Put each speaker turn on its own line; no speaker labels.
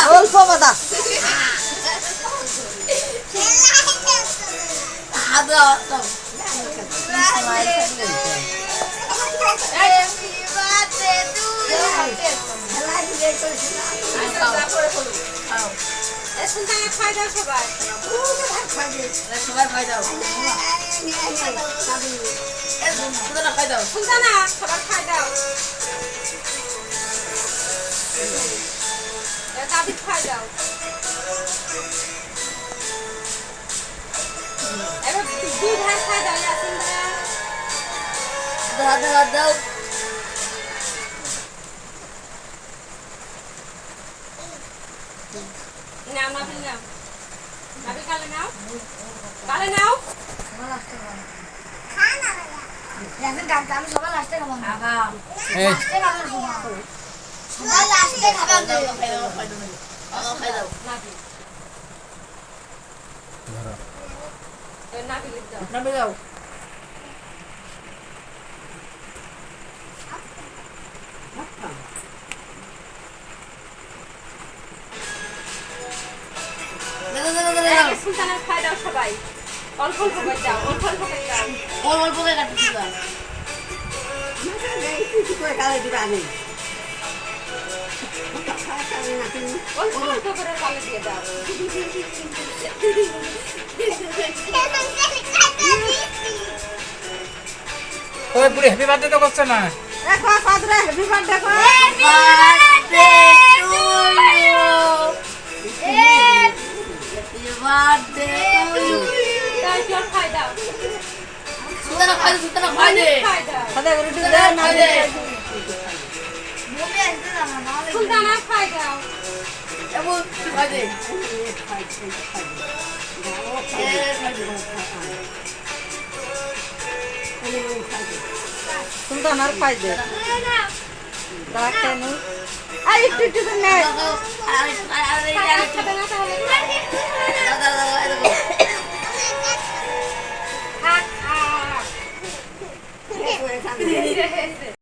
অল্প বাদা
সুলতানা খাই দাও সবাই সবাই খাই দাও সুলতানা খাই দাও সুলতানা সবাই খাই দাও দাদি খাই দাও এবার দুই ভাই খাই দাও ইয়াসিন দাও দাও দাও নাও নাবিল নাও নাবিল কালে নাও খানা এখন গান আমি সবাই লাস্টে খাবো বাবা লাস্টে খাবো সবাই লাস্টে খাবো খাই দাও নাবিল ধরো নাবিল দাও সুলতানা খাই দাও সবাই অল্প অল্প করে দাও অল্প অল্প করে দাও অল্প করে কাটি দিবা কিছু করে খাওয়াই দিবা আমি অল্প অল্প করে কালে দিয়ে দাও
ওই পুরি হ্যাপি বার্থডে তো করছ না
দেখো পাদরে হ্যাপি বার্থডে কর
birthday to you birthday to you দাও চল খাই দাও সুলতানা খাই দে
খাদে রুটি দে না দে
মমি আসবে না সুলতানা খাই দাও এমন খাই দে
সুলতান আর খাই দে দাও কেন আই একটু একটু নে